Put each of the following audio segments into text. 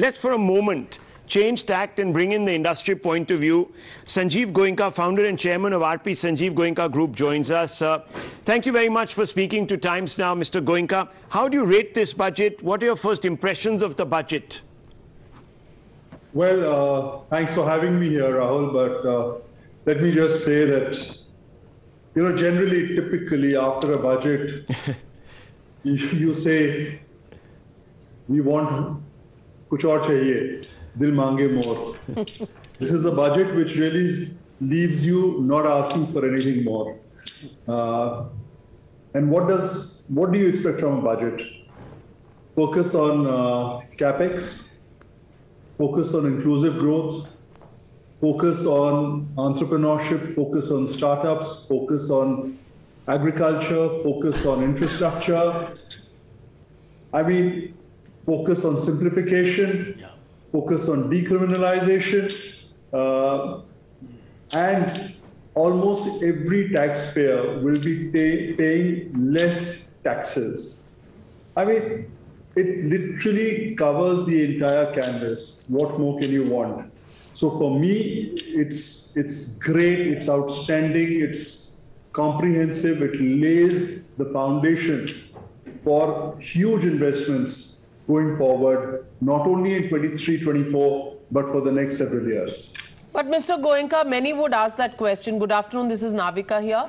Let's for a moment change tact and bring in the industry point of view. Sanjiv Goenka, founder and chairman of RP Sanjiv Goenka Group, joins us. Thank you very much for speaking to Times Now, Mr. Goenka. How do you rate this budget? What are your first impressions of the budget? Well, thanks for having me here, Rahul. But let me just say that, generally, typically after a budget, you say, we want kuch aur chahiye, Dil Maange More. This is a budget which really leaves you not asking for anything more. And what do you expect from a budget? Focus on capex, focus on inclusive growth, focus on entrepreneurship, focus on startups, focus on agriculture, focus on infrastructure. Focus on simplification, focus on decriminalization, and almost every taxpayer will be paying less taxes. It literally covers the entire canvas. What more can you want? So for me, it's great, it's outstanding, it's comprehensive, it lays the foundation for huge investments going forward, not only in 23-24, but for the next several years. But Mr. Goenka, many would ask that question. Good afternoon, this is Navika here.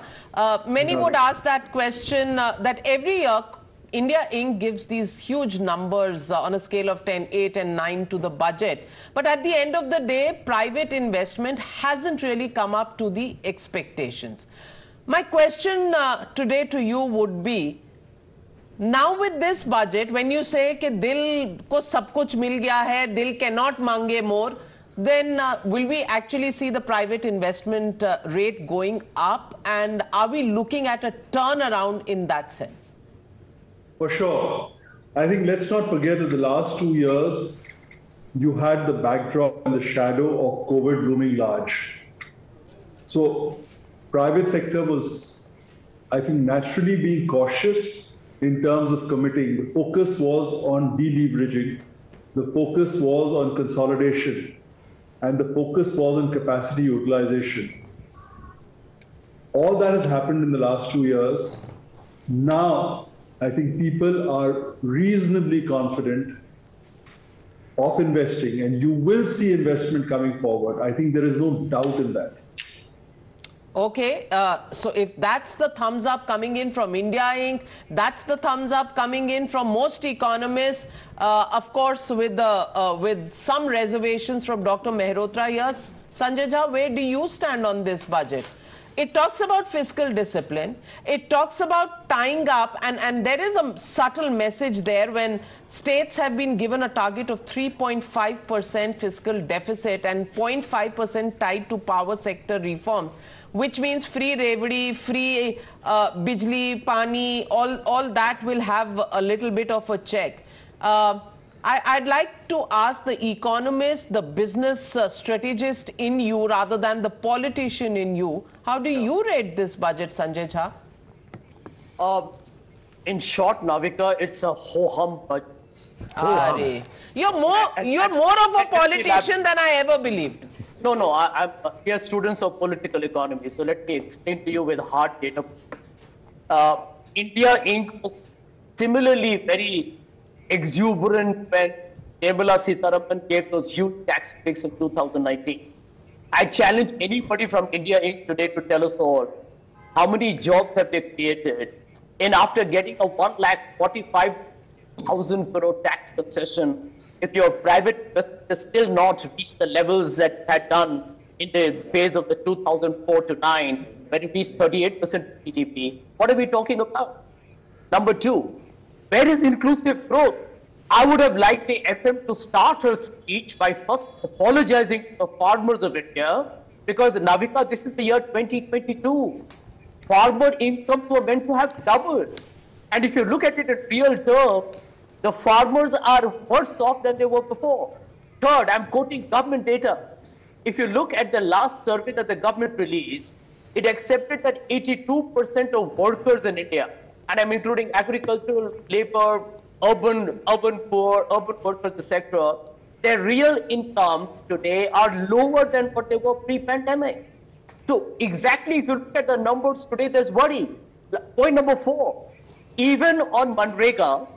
Many would ask that question that every year, India Inc. gives these huge numbers on a scale of 10, 8 and 9 to the budget. But at the end of the day, private investment hasn't really come up to the expectations. My question today to you would be, now with this budget, when you say that Dil ko sab kuch mil gaya hai, Dil cannot mange more, then will we actually see the private investment rate going up? And are we looking at a turnaround in that sense? For sure. I think let's not forget that the last 2 years, you had the backdrop and the shadow of COVID looming large. So private sector was, I think, naturally being cautious in terms of committing. The focus was on deleveraging, the focus was on consolidation, and the focus was on capacity utilization. All that has happened in the last 2 years. Now, I think people are reasonably confident of investing, and you will see investment coming forward. I think there is no doubt in that. Okay, so if that's the thumbs up coming in from India Inc., that's the thumbs up coming in from most economists, of course with some reservations from Dr. Mehrotra. Yes, Sanjay Jha, where do you stand on this budget? It talks about fiscal discipline, it talks about tying up, and there is a subtle message there when states have been given a target of 3.5% fiscal deficit and 0.5% tied to power sector reforms, which means free revdi, free bijli, pani, all that will have a little bit of a check. I'd like to ask the economist, the business strategist in you rather than the politician in you, how do you rate this budget, Sanjay Jha? In short, Navika, it's a ho-hum budget. You're more of a politician than I ever believed. No, we are students of political economy, so let me explain to you with hard data. India Inc. was similarly very exuberant when Nirmala Sitharaman gave those huge tax breaks in 2019. I challenge anybody from India Inc. today to tell us all how many jobs have they created, and after getting a 1,45,000 crore tax concession, if your private has still not reached the levels that it had done in the phase of the 2004 to 9, when it reached 38% GDP, what are we talking about? Number two, where is inclusive growth? I would have liked the FM to start her speech by first apologizing to the farmers of India, because Navika, this is the year 2022. Farmer incomes were meant to have doubled. And if you look at it in real terms, the farmers are worse off than they were before. Third, I'm quoting government data. If you look at the last survey that the government released, it accepted that 82% of workers in India, and I'm including agricultural labor, urban poor, urban workers, etc., their real incomes today are lower than what they were pre-pandemic. So exactly, if you look at the numbers today, there's worry. Point number 4, even on Manrega,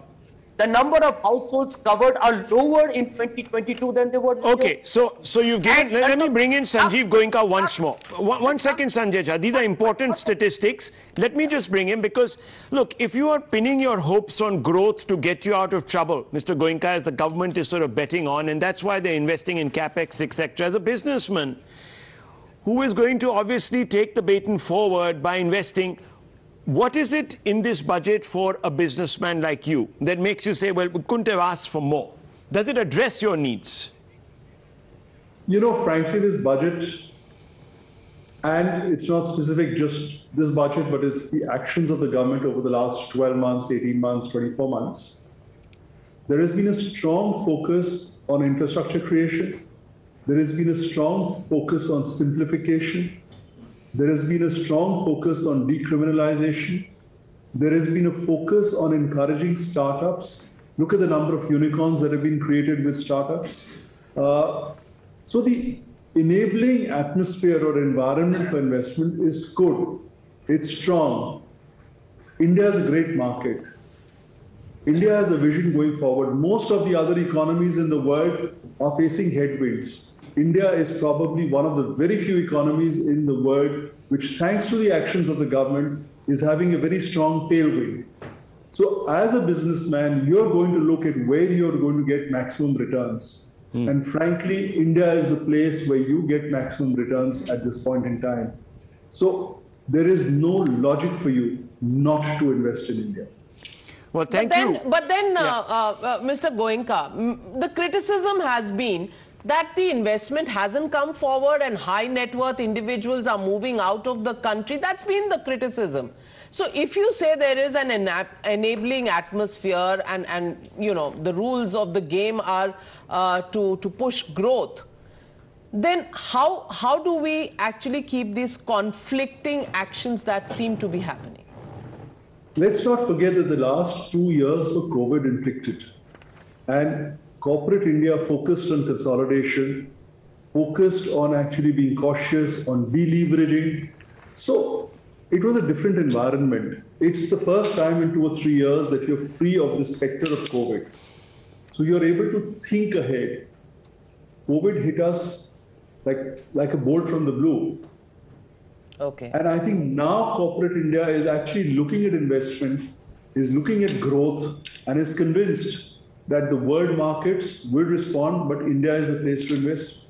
the number of households covered are lower in 2022 than they were. Okay, so you've given. Let me bring in Sanjiv Goenka once more. One second, Sanjay. These are important statistics. Let me just bring him because, look, if you are pinning your hopes on growth to get you out of trouble, Mr. Goenka, as the government is sort of betting on, and that's why they're investing in capex, etc. As a businessman who is going to obviously take the baton forward by investing, what is it in this budget for a businessman like you that makes you say, well, we couldn't have asked for more? Does it address your needs? You know, frankly, this budget, and it's not specific just this budget, but it's the actions of the government over the last 12 months, 18 months, 24 months. There has been a strong focus on infrastructure creation. There has been a strong focus on simplification. There has been a strong focus on decriminalization. There has been a focus on encouraging startups. Look at the number of unicorns that have been created with startups. So the enabling atmosphere or environment for investment is good. It's strong. India is a great market. India has a vision going forward. Most of the other economies in the world are facing headwinds. India is probably one of the very few economies in the world which, thanks to the actions of the government, is having a very strong tailwind. So as a businessman, you're going to look at where you're going to get maximum returns. And frankly, India is the place where you get maximum returns at this point in time. So there is no logic for you not to invest in India. Well, thank you. But then, Mr. Goenka, the criticism has been that the investment hasn't come forward and high net worth individuals are moving out of the country. That's been the criticism. So if you say there is an enabling atmosphere and you know, the rules of the game are to push growth, then how do we actually keep these conflicting actions that seem to be happening? Let's not forget that the last 2 years were COVID inflicted. And corporate India focused on consolidation, focused on actually being cautious, on deleveraging. So it was a different environment. It's the first time in 2 or 3 years that you're free of the specter of COVID. So you're able to think ahead. COVID hit us like a bolt from the blue. Okay. And I think now corporate India is actually looking at investment, is looking at growth, and is convinced that the world markets will respond, but India is the place to invest.